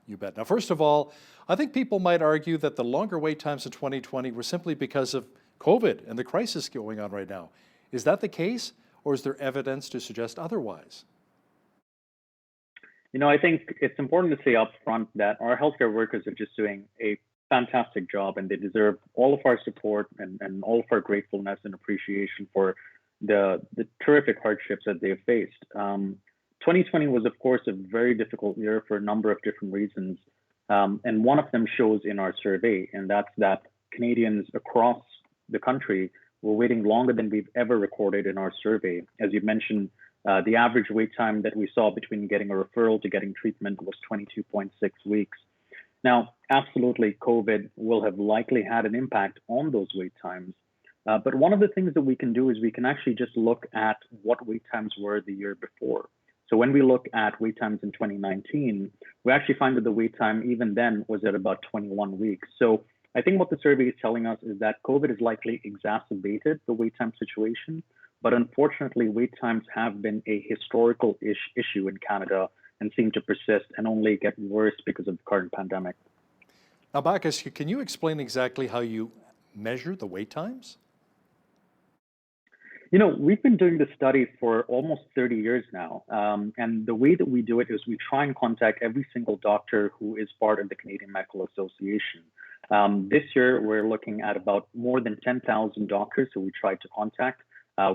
You bet. Now, first of all, I think people might argue that the longer wait times in 2020 were simply because of COVID and the crisis going on right now. Is that the case, or is there evidence to suggest otherwise? You know, I think it's important to say up front that our healthcare workers are just doing a fantastic job, and they deserve all of our support and all of our gratefulness and appreciation for the terrific hardships that they've faced. 2020 was, of course, a very difficult year for a number of different reasons. And one of them shows in our survey, and that's that Canadians across the country were waiting longer than we've ever recorded in our survey. As you mentioned, the average wait time that we saw between getting a referral to getting treatment was 22.6 weeks. Now, absolutely, COVID will have likely had an impact on those wait times. But one of the things that we can do is we can actually just look at what wait times were the year before. So when we look at wait times in 2019, we actually find that the wait time even then was at about 21 weeks. So I think what the survey is telling us is that COVID has likely exacerbated the wait time situation. But unfortunately, wait times have been a historical issue in Canada and seem to persist and only get worse because of the current pandemic. Now, BACCHUS, can you explain exactly how you measure the wait times? You know, we've been doing this study for almost 30 years now. And the way that we do it is we try and contact every single doctor who is part of the Canadian Medical Association. This year, we're looking at about more than 10,000 doctors who we tried to contact.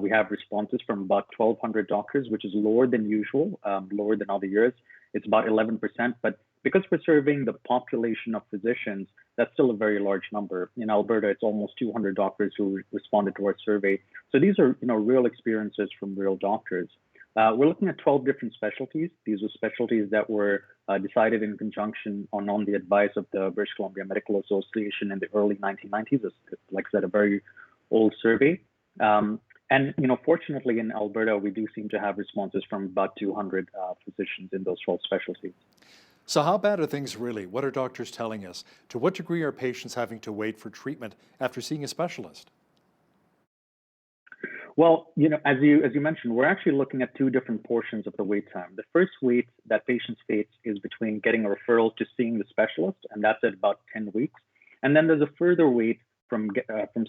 We have responses from about 1,200 doctors, which is lower than usual, lower than other years. It's about 11%, but because we're serving the population of physicians, that's still a very large number. In Alberta, it's almost 200 doctors who responded to our survey. So these are, real experiences from real doctors. We're looking at 12 different specialties. These are specialties that were decided in conjunction on the advice of the British Columbia Medical Association in the early 1990s. It's, like I said, a very old survey. And, fortunately in Alberta, we do seem to have responses from about 200 physicians in those 12 specialties. So how bad are things really? What are doctors telling us? To what degree are patients having to wait for treatment after seeing a specialist? Well, as you mentioned, we're actually looking at two different portions of the wait time. The first wait that patients face is between getting a referral to seeing the specialist, and that's at about 10 weeks. And then there's a further wait from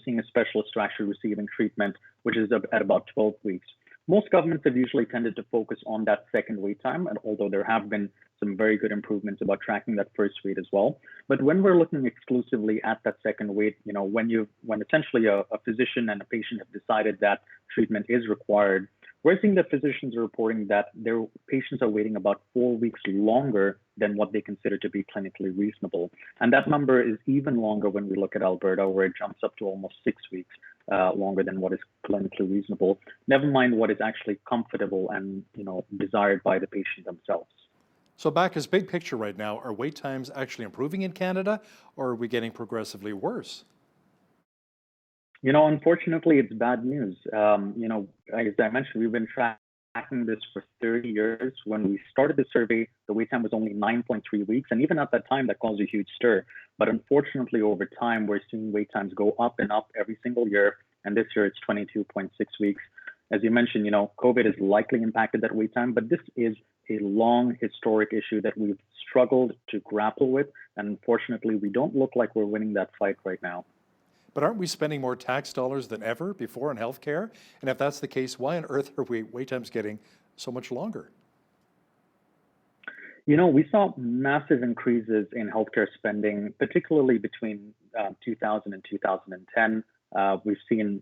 seeing a specialist to actually receiving treatment, which is at about 12 weeks. Most governments have usually tended to focus on that second wait time, and although there have been some very good improvements about tracking that first wait as well. But when we're looking exclusively at that second wait, when essentially a physician and a patient have decided that treatment is required, we're seeing that physicians are reporting that their patients are waiting about 4 weeks longer than what they consider to be clinically reasonable. And that number is even longer when we look at Alberta, where it jumps up to almost 6 weeks longer than what is clinically reasonable. Never mind what is actually comfortable and desired by the patient themselves. So BACCHUS, big picture right now, are wait times actually improving in Canada, or are we getting progressively worse? Unfortunately, it's bad news. As I mentioned, we've been tracking this for 30 years. When we started the survey, the wait time was only 9.3 weeks. And even at that time, that caused a huge stir. But unfortunately, over time, we're seeing wait times go up and up every single year. And this year, it's 22.6 weeks. As you mentioned, COVID has likely impacted that wait time, but this is a long historic issue that we've struggled to grapple with. And unfortunately, we don't look like we're winning that fight right now. But aren't we spending more tax dollars than ever before in healthcare? And if that's the case, why on earth are wait times getting so much longer? We saw massive increases in healthcare spending, particularly between 2000 and 2010. We've seen,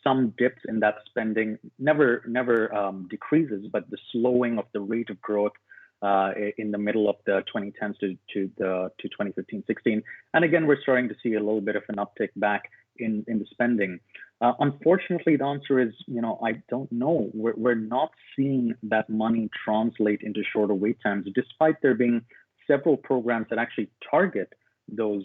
some dips in that spending, never decreases, but the slowing of the rate of growth in the middle of the 2010s to 2015, 16. And again, we're starting to see a little bit of an uptick back in the spending. Unfortunately, the answer is, I don't know. We're not seeing that money translate into shorter wait times, despite there being several programs that actually target those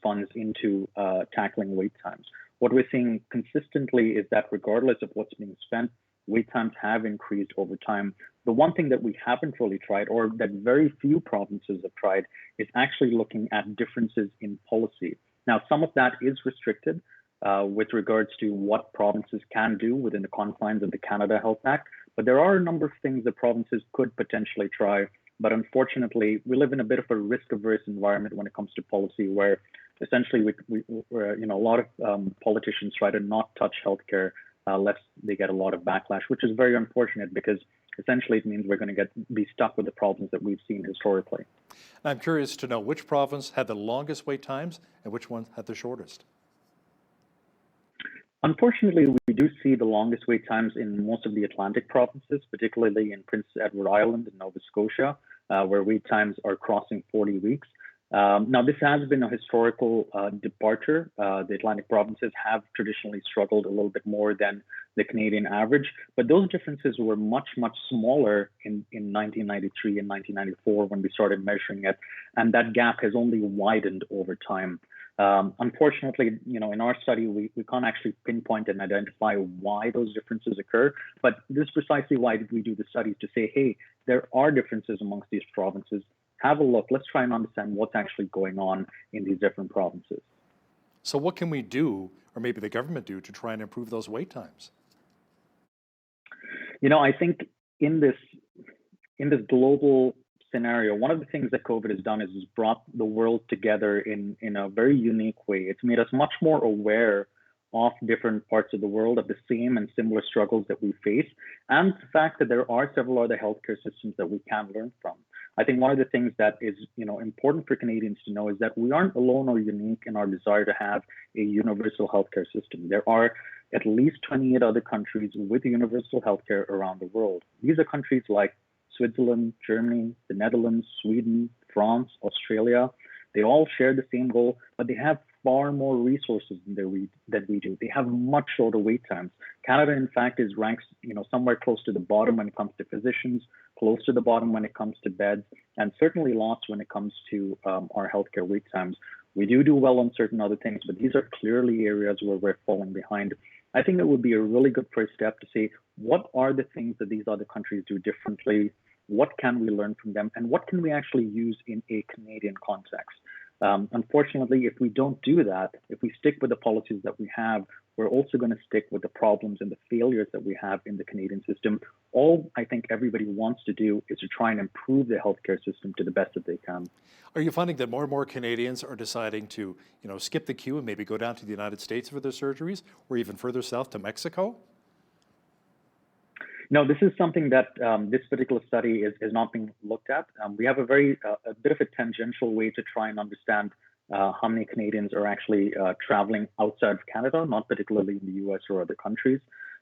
funds into tackling wait times. What we're seeing consistently is that regardless of what's being spent, wait times have increased over time. The one thing that we haven't really tried, or that very few provinces have tried, is actually looking at differences in policy. Now, some of that is restricted with regards to what provinces can do within the confines of the Canada Health Act, but there are a number of things that provinces could potentially try. But unfortunately, we live in a bit of a risk-averse environment when it comes to policy, where essentially a lot of politicians try to not touch healthcare lest they get a lot of backlash, which is very unfortunate because essentially it means we're going to be stuck with the problems that we've seen historically. I'm curious to know which province had the longest wait times and which one had the shortest. Unfortunately, we do see the longest wait times in most of the Atlantic provinces, particularly in Prince Edward Island and Nova Scotia, where wait times are crossing 40 weeks. Now, this has been a historical departure. The Atlantic provinces have traditionally struggled a little bit more than the Canadian average, but those differences were much, much smaller in 1993 and 1994 when we started measuring it, and that gap has only widened over time. Unfortunately, in our study, we can't actually pinpoint and identify why those differences occur, but this is precisely why we do the studies, to say, hey, there are differences amongst these provinces. Have a look. Let's try and understand what's actually going on in these different provinces. So what can we do, or maybe the government do, to try and improve those wait times? I think in this global scenario, one of the things that COVID has done is brought the world together in a very unique way. It's made us much more aware of different parts of the world, of the same and similar struggles that we face, and the fact that there are several other healthcare systems that we can learn from. I think one of the things that is important for Canadians to know is that we aren't alone or unique in our desire to have a universal healthcare system. There are at least 28 other countries with universal healthcare around the world. These are countries like Switzerland, Germany, the Netherlands, Sweden, France, Australia. They all share the same goal, but they have far more resources than we do. They have much shorter wait times. Canada, in fact, is ranked somewhere close to the bottom when it comes to physicians, close to the bottom when it comes to beds, and certainly lots when it comes to our healthcare wait times. We do well on certain other things, but these are clearly areas where we're falling behind. I think it would be a really good first step to say, what are the things that these other countries do differently? What can we learn from them? And what can we actually use in a Canadian context? Unfortunately, if we don't do that, if we stick with the policies that we have, we're also going to stick with the problems and the failures that we have in the Canadian system. All I think everybody wants to do is to try and improve the healthcare system to the best that they can. Are you finding that more and more Canadians are deciding to, skip the queue and maybe go down to the United States for their surgeries, or even further south to Mexico? No, this is something that this particular study is not being looked at. We have a bit of a tangential way to try and understand how many Canadians are actually traveling outside of Canada, not particularly in the US or other countries.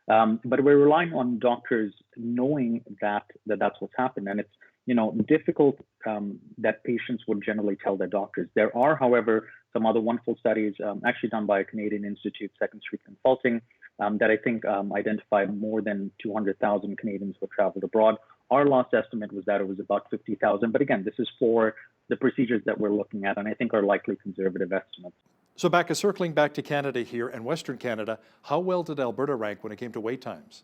But we're relying on doctors knowing that that's what's happened. And it's difficult that patients would generally tell their doctors. There are, however, some other wonderful studies actually done by a Canadian institute, Second Street Consulting, that I think identified more than 200,000 Canadians who traveled abroad. Our last estimate was that it was about 50,000. But again, this is for the procedures that we're looking at, and I think are likely conservative estimates. So Bacchus, circling back to Canada here and Western Canada, how well did Alberta rank when it came to wait times?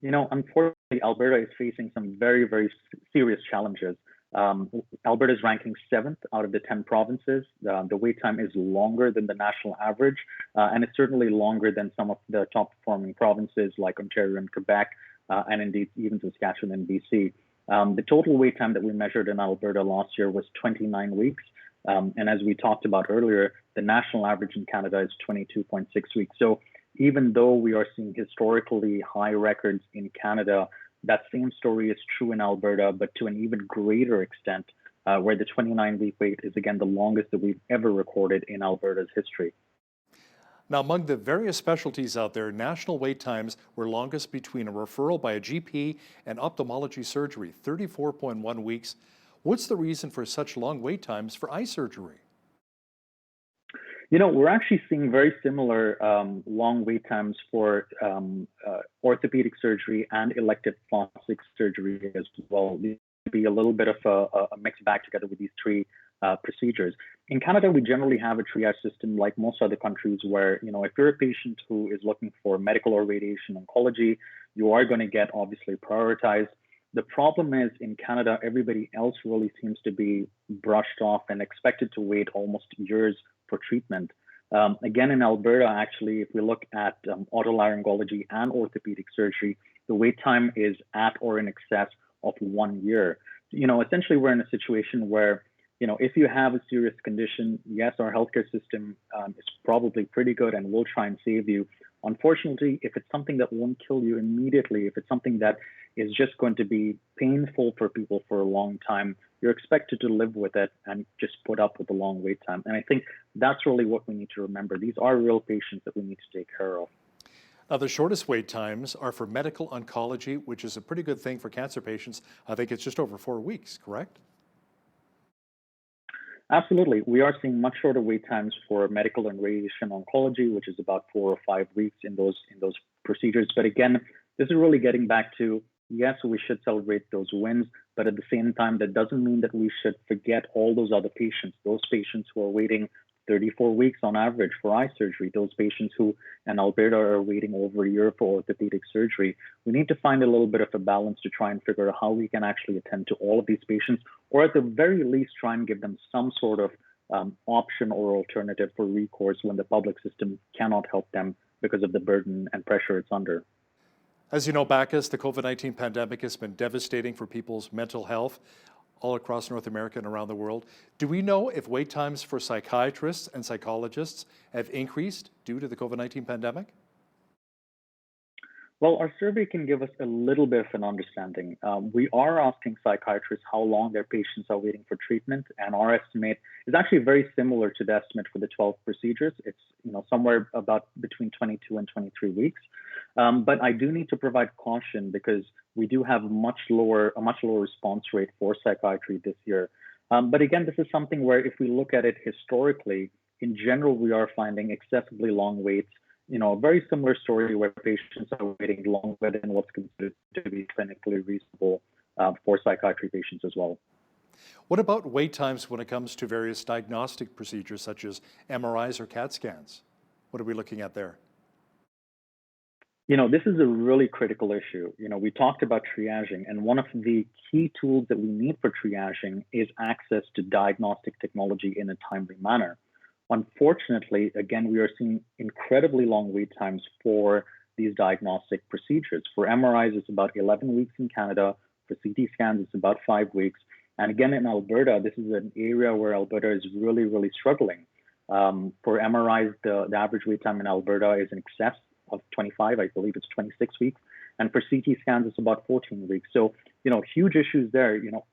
Unfortunately, Alberta is facing some very, very serious challenges. Alberta is ranking 7th out of the 10 provinces. The wait time is longer than the national average, and it's certainly longer than some of the top performing provinces like Ontario and Quebec, and indeed even Saskatchewan and BC. The total wait time that we measured in Alberta last year was 29 weeks. And as we talked about earlier, the national average in Canada is 22.6 weeks. So even though we are seeing historically high records in Canada, that same story is true in Alberta, but to an even greater extent, where the 29-week wait is, again, the longest that we've ever recorded in Alberta's history. Now, among the various specialties out there, national wait times were longest between a referral by a GP and ophthalmology surgery, 34.1 weeks. What's the reason for such long wait times for eye surgery? You know, we're actually seeing very similar long wait times for orthopedic surgery and elective plastic surgery as well. It would be a little bit of a mixed bag together with these three procedures. In Canada, we generally have a triage system like most other countries where, you know, if you're a patient who is looking for medical or radiation oncology, you are going to get obviously prioritized. The problem is in Canada, everybody else really seems to be brushed off and expected to wait almost years for treatment. Again, in Alberta, actually, if we look at otolaryngology and orthopedic surgery, the wait time is at or in excess of 1 year. You know, essentially, we're in a situation where, you know, if you have a serious condition, yes, our healthcare system is probably pretty good and will try and save you. Unfortunately, if it's something that won't kill you immediately, if it's something that is just going to be painful for people for a long time, you're expected to live with it and just put up with the long wait time. And I think that's really what we need to remember. These are real patients that we need to take care of. Now, the shortest wait times are for medical oncology, which is a pretty good thing for cancer patients. I think it's just over 4 weeks, correct? Absolutely. We are seeing much shorter wait times for medical and radiation oncology, which is about 4 or 5 weeks in those procedures. But again, this is really getting back to, yes, we should celebrate those wins, but at the same time, that doesn't mean that we should forget all those other patients, those patients who are waiting 34 weeks on average for eye surgery, those patients who in Alberta are waiting over a year for orthopedic surgery. We need to find a little bit of a balance to try and figure out how we can actually attend to all of these patients, or at the very least try and give them some sort of option or alternative for recourse when the public system cannot help them because of the burden and pressure it's under. As you know, BACCHUS, the COVID-19 pandemic has been devastating for people's mental health all across North America and around the world. Do we know if wait times for psychiatrists and psychologists have increased due to the COVID-19 pandemic? Well, our survey can give us a little bit of an understanding. We are asking psychiatrists how long their patients are waiting for treatment, and our estimate is actually very similar to the estimate for the 12 procedures. It's, you know, somewhere about between 22 and 23 weeks. But I do need to provide caution because we do have a much lower response rate for psychiatry this year. But again, this is something where if we look at it historically, in general, we are finding excessively long waits. You know, a very similar story where patients are waiting longer than what's considered to be clinically reasonable for psychiatry patients as well. What about wait times when it comes to various diagnostic procedures such as MRIs or CAT scans? What are we looking at there? You know, this is a really critical issue. You know, we talked about triaging, and one of the key tools that we need for triaging is access to diagnostic technology in a timely manner. Unfortunately, again, we are seeing incredibly long wait times for these diagnostic procedures. For MRIs, it's about 11 weeks in Canada. For CT scans, it's about 5 weeks. And again, in Alberta, this is an area where Alberta is really, really struggling. For MRIs, the average wait time in Alberta is in excess of 25, I believe it's 26 weeks. And for CT scans, it's about 14 weeks. So, you know, huge issues there. You know,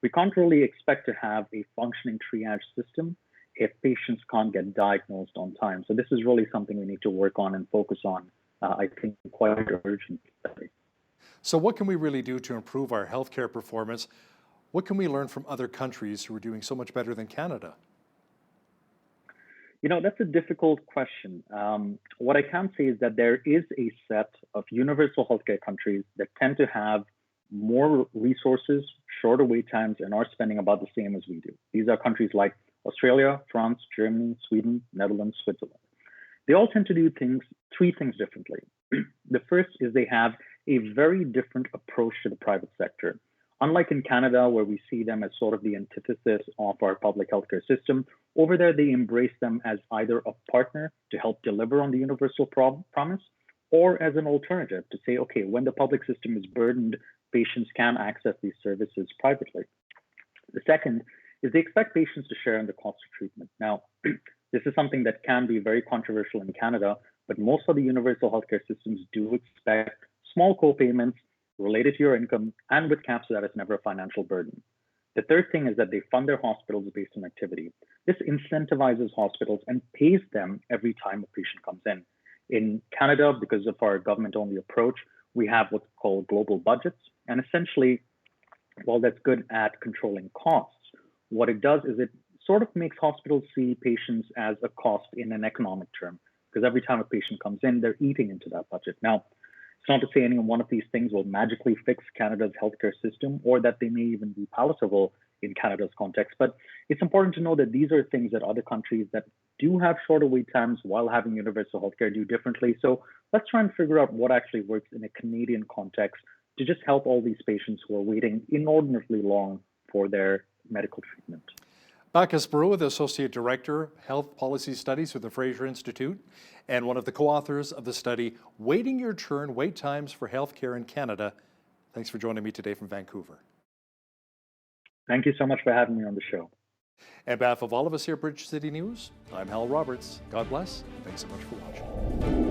we can't really expect to have a functioning triage system if patients can't get diagnosed on time. So this is really something we need to work on and focus on, I think, quite urgently. So what can we really do to improve our healthcare performance? What can we learn from other countries who are doing so much better than Canada? You know, that's a difficult question. What I can say is that there is a set of universal healthcare countries that tend to have more resources, shorter wait times, and are spending about the same as we do. These are countries like Australia, France, Germany, Sweden, Netherlands, Switzerland. They all tend to do three things differently. The first is they have a very different approach to the private sector. Unlike in Canada, where we see them as sort of the antithesis of our public healthcare system, over there they embrace them as either a partner to help deliver on the universal promise, or as an alternative to say, okay, when the public system is burdened, patients can access these services privately. The second is they expect patients to share in the cost of treatment. Now, this is something that can be very controversial in Canada, but most of the universal healthcare systems do expect small co-payments related to your income and with caps so that it's never a financial burden. The third thing is that they fund their hospitals based on activity. This incentivizes hospitals and pays them every time a patient comes in. In Canada, because of our government-only approach, we have what's called global budgets. And essentially, while that's good at controlling costs, what it does is it sort of makes hospitals see patients as a cost in an economic term, because every time a patient comes in, they're eating into that budget. Now, it's not to say any one of these things will magically fix Canada's healthcare system or that they may even be palatable in Canada's context, but it's important to know that these are things that other countries that do have shorter wait times while having universal healthcare do differently. So let's try and figure out what actually works in a Canadian context to just help all these patients who are waiting inordinately long for their medical treatment. BACCHUS BARUA, the Associate Director, Health Policy Studies with the Fraser Institute, and one of the co-authors of the study, Waiting Your Turn, Wait Times for Healthcare in Canada. Thanks for joining me today from Vancouver. Thank you so much for having me on the show. On behalf of all of us here at Bridge City News, I'm Hal Roberts. God bless. Thanks so much for watching.